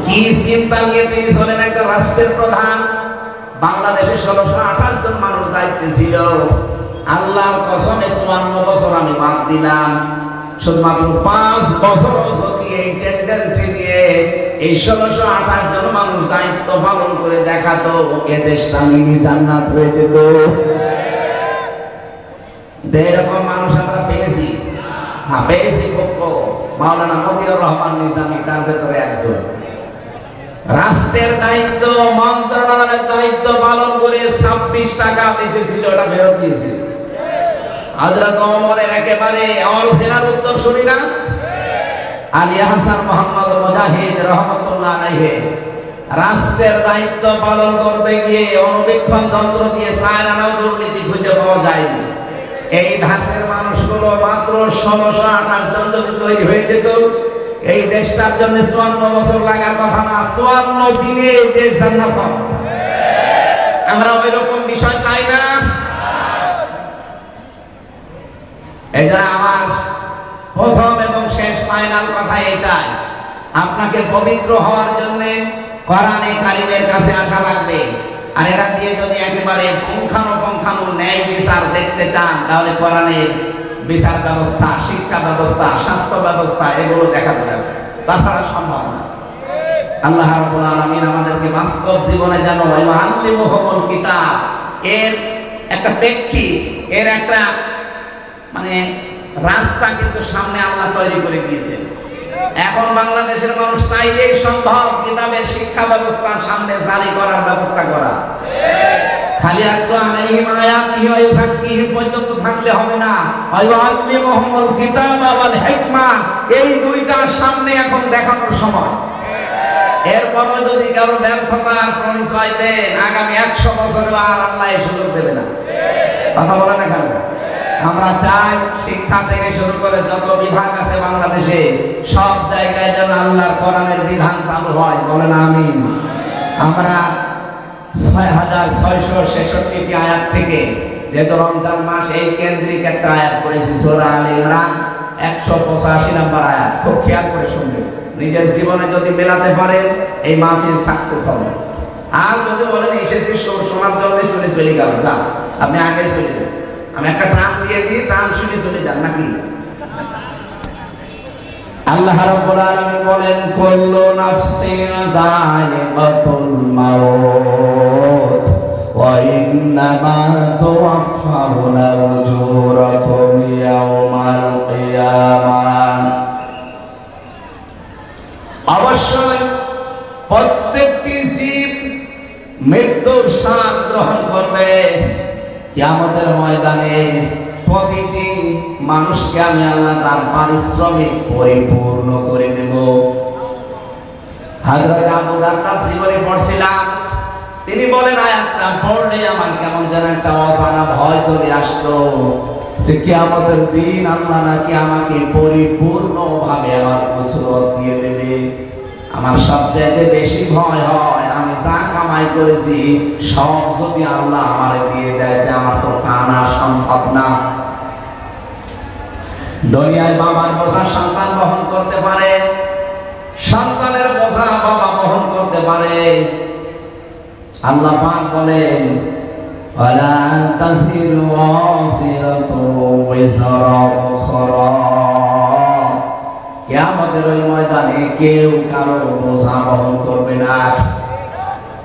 কি চিন্তা নিয়ে তিনি ছিলেন একটা রাষ্ট্রের প্রধান, বাংলাদেশে 1628 জন মানুষ দায়িত্বে ছিল। আল্লাহর কসমে 54 বছর আমি বাদ দিলাম, শুধুমাত্র 5 বছর যদি এই টেন্ডেন্সি দিয়ে এই 1628 জন মানুষ দায়িত্ব পালন করে দেখাতো, এ দেশটা মিনি জান্নাত হয়ে যেত। এরকম মানুষ আমরা পেয়েছি, হ্যাঁ পেয়েছি। মাওলানা মতিউর রহমান নিজামী তার ভেতরে একজন। রাষ্ট্রের দায়িত্ব, মন্ত্রণালয়ের দায়িত্ব পালন করে 26 টাকা বেঁচেছিল, ওটা ফেরত দিয়েছিল। হযরত ওমরের একেবারে অরিজিনাল উত্তর শুনি না, আলী হাসান মোহাম্মদ মুজাহিদ রহমাতুল্লাহ আলাইহি রাষ্ট্রের দায়িত্ব পালন করতে গিয়ে অনুবীক্ষণ যন্ত্র দিয়ে 4 আনা দুর্নীতি খুঁজে পাওয়া যায়নি। এই ধাঁচের মানুষগুলো মাত্র 1628 জন যদি তৈরি হয়ে যেত, এই দেশটার জন্য 54 বছর লাগার কথা না, 54 দিনে এই দেশ জান্নাত হবে। আমরা ওই রকম বিষয় চাই না। এটা আমার প্রথম এবং শেষ ফাইনাল কথা এটাই, আপনাকে পবিত্র হওয়ার জন্য কোরআনে কারিমের কাছে আসা লাগবে। আর এটা দিয়ে যদি একেবারে পুঙ্খানুপুঙ্খানু ন্যায় বিচার দেখতে চান, তাহলে কোরআনের বিচার ব্যবস্থা, শিক্ষা ব্যবস্থা, স্বাস্থ্য ব্যবস্থা এগুলো দেখা যাবে, তাছাড়া সম্ভব না। আল্লাহ রাব্বুল আলামিন আমাদেরকে বাস্তব জীবনে যেন আল্লিমুহুমুল কিতাব এর একটা প্রেক্ষিত, এর একটা মানে রাস্তা কিন্তু সামনে আল্লাহ তৈরি করে দিয়েছেন। এখন বাংলাদেশের মানুষ চাইলেই সম্ভব কিতাবের শিক্ষা ব্যবস্থা সামনে জারি করার ব্যবস্থা করা। খালি একটু আলাইহিম আয়াতিহি ওয়া ইউযাক্কিহিম পর্যন্ত থাকলে হবে না, ওয়া আল্লিমুহুমুল কিতাবা ওয়াল হিকমা, এই দুইটা সামনে এখন দেখানোর সময়। এরপরও যদি কারো ব্যর্থতার পরিচয় দেন, আগামী 100 বছরে আর আল্লাহ এই সুযোগ দেবে না। কথা বলে না কেন? আমরা চাই শিক্ষা থেকে শুরু করে যত বিভাগ আছে বাংলাদেশে, সব জায়গায় যেন আল্লাহর কোরআনের বিধান চালু হয়। বলেন আমিন। আমরা 6666টি আয়াত থেকে, যেহেতু রমজান মাস, এই কেন্দ্রিক একটা আয়াত করেছি সূরা আলে ইমরান 185 নম্বর আয়াত। খুব খেয়াল করে শুনবেন, নিজের জীবনে যদি মেলাতে পারেন এই মাহফিল সাকসেস হবে। আর যদি বলেন এসেছি শোনার জন্য শুনে চলে গেল, যা আপনি আগে চলে যান, আমি একটা টান দিয়ে দিই, টান শুনে চলে যান নাকি? আল্লাহ রাব্বুল আলামিন বলেন, কুল্লু নাফসিন যায়িকাতুল মাউত ওয়া ইন্নামা তুওয়াফাউনা উজুরাকুম ইয়াওমাল কিয়ামাহ। অবশ্যই প্রত্যেকটি জীব মৃত্যুর স্বাদ গ্রহণ করবে। কিয়ামতের ময়দানে প্রতিটি মানুষকে আমি আল্লাহ তার পারিশ্রমিক পরিপূর্ণ করে দেব। হযরত আবু দারদার জীবনী পড়ছিলাম, তিনি বলেন আয়াতটা পড়লে আমার কেমন যেন একটা অজানা ভয় চলে আসতো যে কিয়ামতের দিন আল্লাহ নাকি আমাকে পরিপূর্ণভাবে আমার উজরত দিয়ে দেবে। আমার সবচেয়ে বেশি ভয় হয় আমি যা কামাই করেছি সব যদি আল্লাহ আমারে দিয়ে দেয়, আমার তো কানা সম্ভব না। দুনিয়ায় বাবার বোঝা সন্তান বহন করতে পারে, সন্তানের বোঝা বাবা বহন করতে পারে। আল্লাহ পাক বলেন ওয়ালা তাসিরু ওয়াসিরাতু বিজরা উখরা, কিয়ামতের ওই ময়দানে কেউ কারো বোঝা বহন করবে না।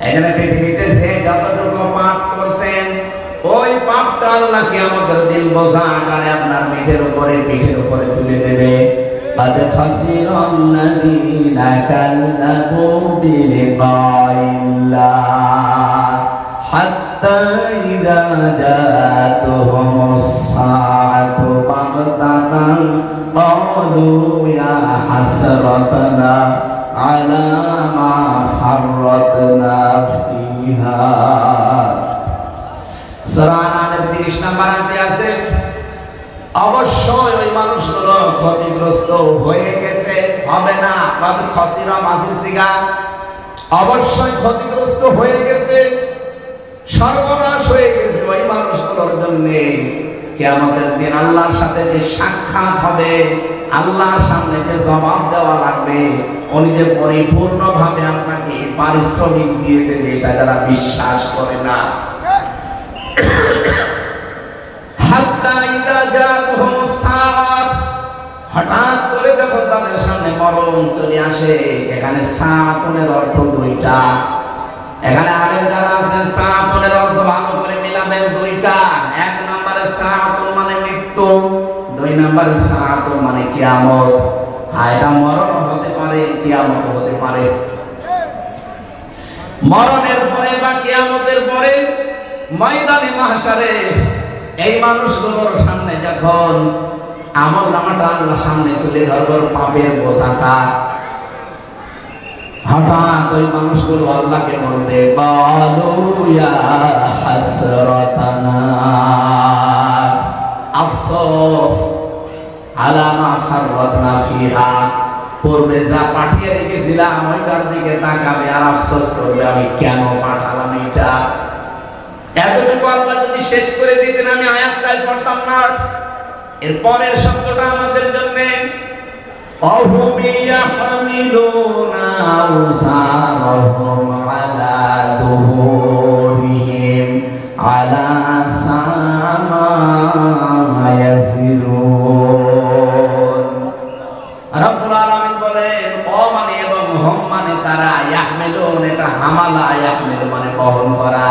এখানে পৃথিবীতে যে যতটুকু পাপ করছেন ওই পাপটা আল্লাহ কিয়ামতের দিন বোঝা আকারে আপনার পিঠের উপরে তুলে দেবে। قد خسر الذين كذبوا بلقاء الله حتى إذا جاءتهم الساعة بغتة قالوا يا حسرتنا على ما فرطنا فيها। সূরা আনামের 30 নম্বর আয়াতে আছে অবশ্যই ওই মানুষগুলো ক্ষতিগ্রস্ত হয়ে গেছে, হবে না বাদ খসিরা মাসির সিগা, অবশ্যই ক্ষতিগ্রস্ত হয়ে গেছে, সর্বনাশ হয়ে গেছে ওই মানুষগুলোর জন্য। কিয়ামতের দিন আল্লাহর সাথে যে সাক্ষাৎ হবে, আল্লাহর সামনে যে জবাব দেওয়া লাগবে, উনি যে পরিপূর্ণভাবে আপনাকে পারিশ্রমিক দিয়ে দেবে এটা যারা বিশ্বাস করে না। হঠাৎ করে যখন তাদের সামনে মরণ চলে আসে, এখানে সাআতুনের অর্থ দুইটা। এখানে আলেম যারা আছেন সাআতুনের অর্থ ভালো করে মিলাবেন দুইটা। এক নম্বরে সাআতুন মানে মৃত্যু, দুই নম্বরে সাআতুন মানে কিয়ামত। এটা মরণ হতে পারে, কিয়ামত হতে পারে। মরণের পরে বা কিয়ামতের পরে ময়দানে মাহশারে এই মানুষগুলোর সামনে যখন আমল নামাটা আল্লাহর সামনে তুলে ধরবো, পাপের বোঝাটা, হঠাৎ ওই মানুষগুলো আল্লাহকে বলবে ক্বালু ইয়া হাসরাতানা, আফসোস আলা মা ফাররাতনা ফিহা, পূর্বে যা পাঠিয়ে রেখেছিলাম ওইটার দিকে তাকাবে আর আফসোস করবে আমি কেন পাঠালাম এটা। এতটুকু আল্লাহ যদি শেষ করে দিতেন আমি আয়াতটাই পড়তাম না। এর পরের শব্দটা আমাদের জন্য অহুম ইয়াহমিলুনা আওসারহুম আলা দুহুরিহিম আলা সামা ইয়াসিরুন। রব্বুল আলামিন বলেন ও মানে এবং হুম মানে তারা, ইয়াহমিলুন এটা হামালা, ইয়াহমিলু মানে বহন করা।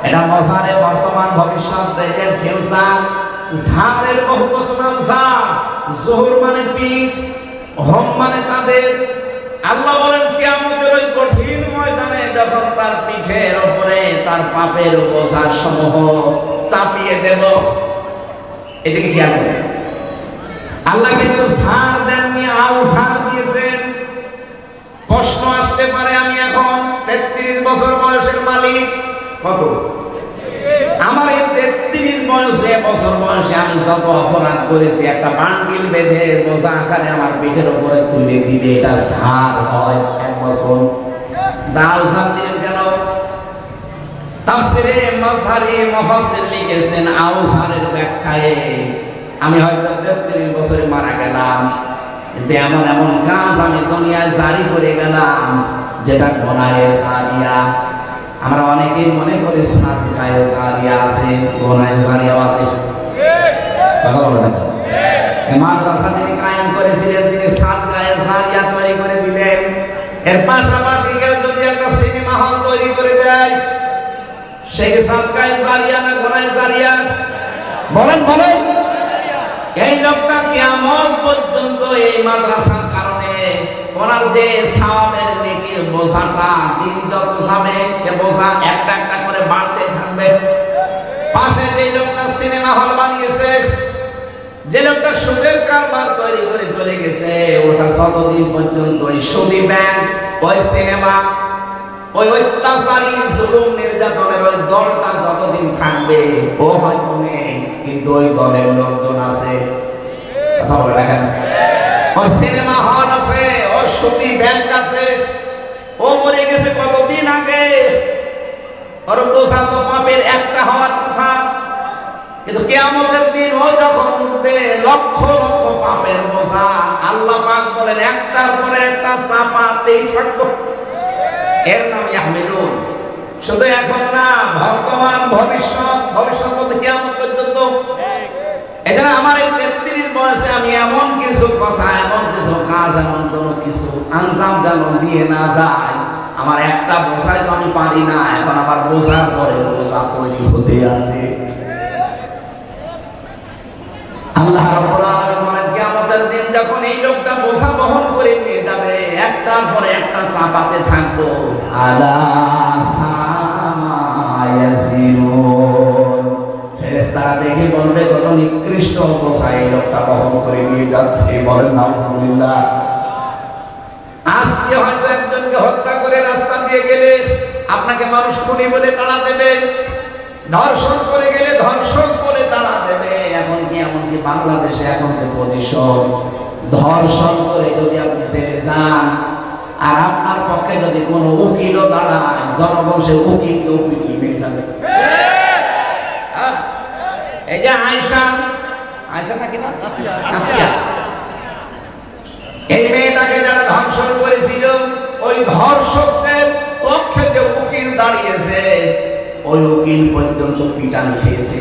এটা মজারে বর্তমান ভবিষ্যৎ প্রেজেন্ট ফিউচার। ঝাড়ের বহুবচন ঝাড়, জোহর মানে পিঠ, হোম মানে তাদের। আল্লাহ বলেন কিয়ামতের ওই কঠিন ময়দানে যখন তার পিঠের উপরে তার পাপের বোঝা সমূহ চাপিয়ে দেব, এদিকে কি হবে? আল্লাহ কিন্তু ঝাড় দেননি, আও ঝাড় দিয়েছেন। প্রশ্ন আসতে পারে আমি এখন 33 বছর বয়সের মালিক, কত আমার এই 33 বছর বয়সে আমি যত অপরাধ করেছি একটা বান্ডিল বেঁধে বোঝা আকারে আমার পিঠের উপরে তুলে দিলে এটা ঝাড় হয় 1 বছর। দাও ঝাড় দিলেন কেন? তাফসিরে মাযহারি মুফাসসির লিখেছেন আও ঝাড়ের ব্যাখ্যায় আমি হয়তো 33 বছরে মারা গেলাম, কিন্তু এমন এমন কাজ আমি দুনিয়ায় জারি করে গেলাম যেটা গুনাহে জারিয়া। আমরা অনেকেই মনে করি সাদকায়ে জারিয়া আছে, গুনাহে জারিয়া আছে। কথা বলেন ঠিক? এই মাদ্রাসা তিনি কায়েম করেছিলেন, তিনি সাদকায়ে জারিয়া তৈরি করে দিলেন। এর পাশাপাশি কেউ যদি একটা সিনেমা হল তৈরি করে দেয়, সেই সাদকায়ে জারিয়া না গুনাহে জারিয়া? বলেন বলেন। এই লোকটা কিয়ামত পর্যন্ত এই মাদ্রাসার কারণে ওনার যে সওয়াবের নেকির বোঝাটা দিন যত যাবে এ বোঝা একটা একটা করে বাড়তে থাকবে। পাশে যে লোকটা সিনেমা হল বানিয়েছে, যে লোকটা সুদের কারবার তৈরি করে চলে গেছে, ওটা যতদিন পর্যন্ত ওই সুদী ব্যাংক, ওই সিনেমা, ওই অত্যাচারী জুলুম নির্যাতনের ওই দলটা যতদিন থাকবে, ও হয়তো নেই, কিন্তু ওই দলের লোকজন আছে। কথা বলে দেখেন, ওই সিনেমা হল আছে, ওই সুদী ব্যাংক আছে। ও মরে গেছে কতদিন আগে, ওর বোঝা তো পাপের একটা হওয়ার কথা, কিন্তু কিয়ামতের দিন ও যখন উঠবে লক্ষ লক্ষ পাপের বোঝা, আল্লাহ পাক বলেন একটার পরে একটা চাপাতেই থাকবো। এর নাম ইয়াহমিলুন। শুধু এখন না, বর্তমান ভবিষ্যৎ, ভবিষ্যৎ বলতে কিয়ামত পর্যন্ত। এজন্য আমার এই 33 বয়সে আমি এমন কিছু কথা, এমন কিছু কাজ, এমন কোনো কিছু আঞ্জাম যেন দিয়ে না যায়, আমার একটা বোঝাই তো আমি পারি না, এখন আবার বোঝার পরে বোঝা তৈরি হতে আছে। আল্লাহ রাব্বুল আলামিন বলেন কিয়ামতের দিন যখন এই লোকটা বোঝা বহন করে নিয়ে যাবে, একটার পরে একটা চাপাতে থাকবো। আলা সামা ইয়াসিরুন, ফেরেশতারা দেখে বলবে কত নিকৃষ্ট বোঝা এই লোকটা বহন করে নিয়ে যাচ্ছে। বলেন নাউজুবিল্লাহ। আজকে হয়তো একজনকে হত্যা করে রাস্তা দিয়ে গেলে আপনাকে মানুষ খুনি বলে তাড়া দেবে, ধর্ষণ করে গেলে ধর্ষক বলে তাড়া দেবে। এখন কি এমনকি বাংলাদেশে এখন যে পজিশন, ধর্ষণ করে যদি আপনি ছেড়ে যান আর আপনার পক্ষে যদি কোনো উকিলও দাঁড়ায়, জনগণ সে উকিলকে পিটিয়ে মেরে ফেলবে। এই যে আয়েশা নাকি না, আসিয়া, এই মেয়েটাকে যারা ধর্ষণ করেছিল, ওই ধর্ষকদের পক্ষে যে উকিল দাঁড়িয়েছে, ওই উকিল পর্যন্ত পিটানি খেয়েছে।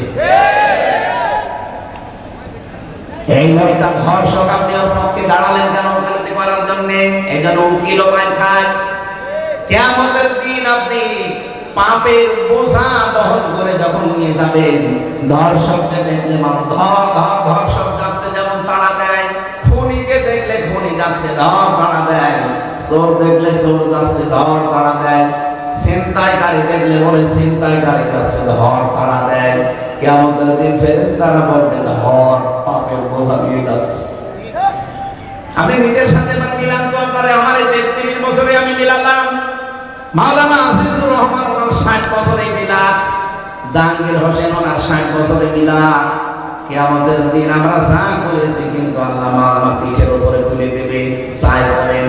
এই লোকটা ধর্ষক, আপনি ওর পক্ষে দাঁড়ালেন কেন? ওকালতি করার জন্য। এই জন্য উকিলও মাইর খায়। কিয়ামতের দিন আপনি পাপের বোঝা বহন করে যখন নিয়ে যাবেন, ধর্ষককে দেখলে মানুষ ধর্ষক যাচ্ছে যেমন তাড়া দেয়, খুনিকে দেখলে খুনি যাচ্ছে ধর তাড়া দেয়, চোর দেখলে চোর যাচ্ছে ধর তাড়া দেয়, ছিনতাইকারী দেখলে বলে ছিনতাইকারী যাচ্ছে ধর তাড়া দেয়। কিয়ামতের দিন ফেরেশতারা বলবে ধর, পাপের বোঝা নিয়ে যাচ্ছে। আপনি নিজের সাথে মিলান করলে, আমার এই 33 বছরে আমি মিলালাম, মাওলানা আজিজুর রহমান ওনার 60 বছরে মিলাদ, জাহাঙ্গীর হোসেন ওনার 60 বছরে মিলাদ। কিয়ামতের দিন আমরা যা করেছি কিন্তু আল্লাহ মাওলানা পিঠের উপরে তুলে দেবে। চাই করেন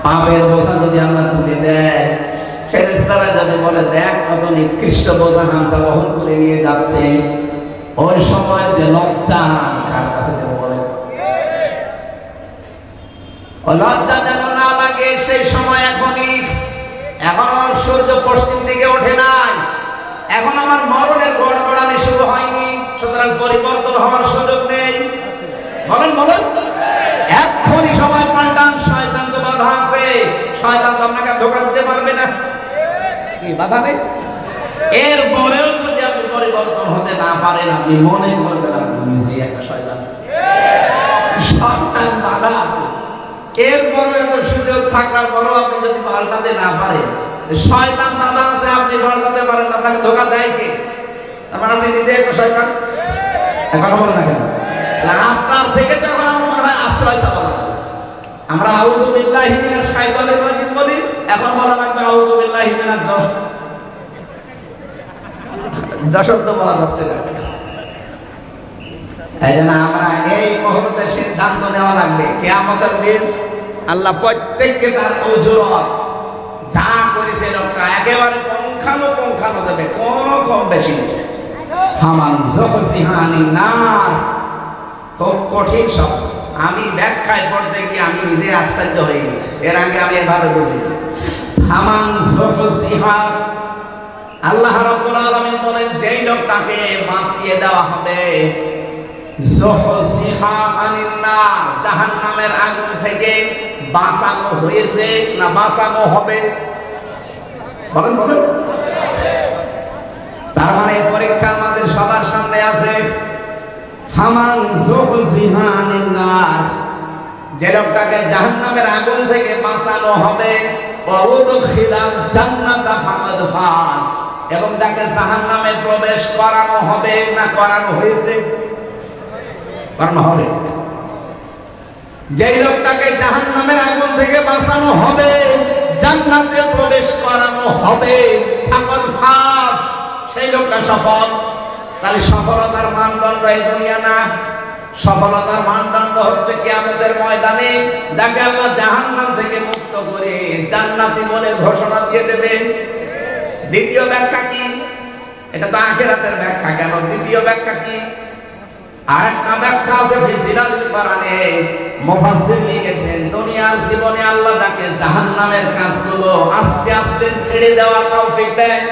পাপের বোঝা যদি আল্লাহ তুলে দেয়, ফেরেশতারা যদি বলে দেখ কত নিকৃষ্ট বোঝা হামজা বহন করে নিয়ে যাচ্ছে, ওই সময় যে লজ্জা কার কাছে দেবো বলেন? ও লজ্জা যেন না লাগে সেই সময় এখনই। এখন সূর্য পশ্চিম দিকে ওঠে নাই, এখন আমার মরণের গড়গড়ানি শুরু হয়নি, সুতরাং পরিবর্তন হওয়ার সুযোগ নেই। বলেন বলেন, এখনই সময় পাল্টান। শয়তান তো বাধা আছে, শয়তান তো আপনাকে ধোঁকা দিতে পারবে না, কি বাধা নেই। এরপরেও যদি আপনি পরিবর্তন হতে না পারেন, আপনি মনে করবেন আপনি নিজেই একটা শয়তান। শয়তান বাধা আছে, এরপরও এত সুযোগ থাকার পরও আপনি যদি পাল্টাতে না পারেন, শয়তান বাধা আছে, আপনি পাল্টাতে পারেন, আপনাকে ধোঁকা দেয় কে? তার মানে আপনি নিজে একটা শয়তান। এখন বলেন না কেন? আপনার থেকে তো এখন আমার মনে হয় আশ্রয় চাওয়া লাগবে। আমরা আউযু বিল্লাহি মিনাশ শাইতানির রাজিম বলি, এখন বলা লাগবে আউযু বিল্লাহি মিনাজ জাশদ বলা যাচ্ছে না। এই জন্য আমরা এই মুহূর্তে সিদ্ধান্ত নেওয়া লাগবে, কিয়ামতের দিন আল্লাহ প্রত্যেককে তার উজরত যা করেছে লোকটা একেবারে পুঙ্খানুপুঙ্খানু দেবে, কোনো কম বেশি নেই। ফামান যুহজিহানিন নার, খুব কঠিন শব্দ। আমি ব্যাখ্যায় পড়তে গিয়ে আমি নিজে আশ্চর্য হয়ে গেছি, এর আগে আমি এভাবে বুঝি। ফামান যুহজিহা, আল্লাহ রাব্বুল আলামিন বলেন যেই লোকটাকে বাঁচিয়ে দেওয়া হবে, যুহজিহা আনিন নার, জাহান্নামের আগুন থেকে বাঁচানো হয়েছে না বাঁচানো হবে? বলেন বলেন। তার মানে পরীক্ষা আমাদের সবার সামনে আছে। ফামান যুহজিহা আনিন নার, যে লোকটাকে জাহান্নামের আগুন থেকে বাঁচানো হবে, ওয়া উদখিলাল জান্নাতা ফাকাদ ফাজ, এবং যাকে জাহান্নামে প্রবেশ করানো হবে না করানো হয়েছে? করানো হবে। যেই লোকটাকে জাহান্নামের আগুন থেকে বাঁচানো হবে, জান্নাতে প্রবেশ করানো হবে, ফাকাদ ফাজ, সেই লোকটা সফল। তাহলে সফলতার মানদণ্ড এই দুনিয়া না, সফলতার মানদণ্ড হচ্ছে কিয়ামতের ময়দানে যাকে আল্লাহ জাহান্নাম থেকে মুক্ত করে জান্নাতি বলে ঘোষণা দিয়ে দেবে। দ্বিতীয় ব্যাখ্যা কি? এটা তো আখিরাতের ব্যাখ্যা, কেন দ্বিতীয় ব্যাখ্যা কি? আরেকটা ব্যাখ্যা আছে ফিসিরাল কোরআনে, মুফাসসির লিখেছেন দুনিয়ার জীবনে আল্লাহ তাকে জাহান্নামের কাজগুলো আস্তে আস্তে ছেড়ে দেওয়ার তৌফিক দেয়।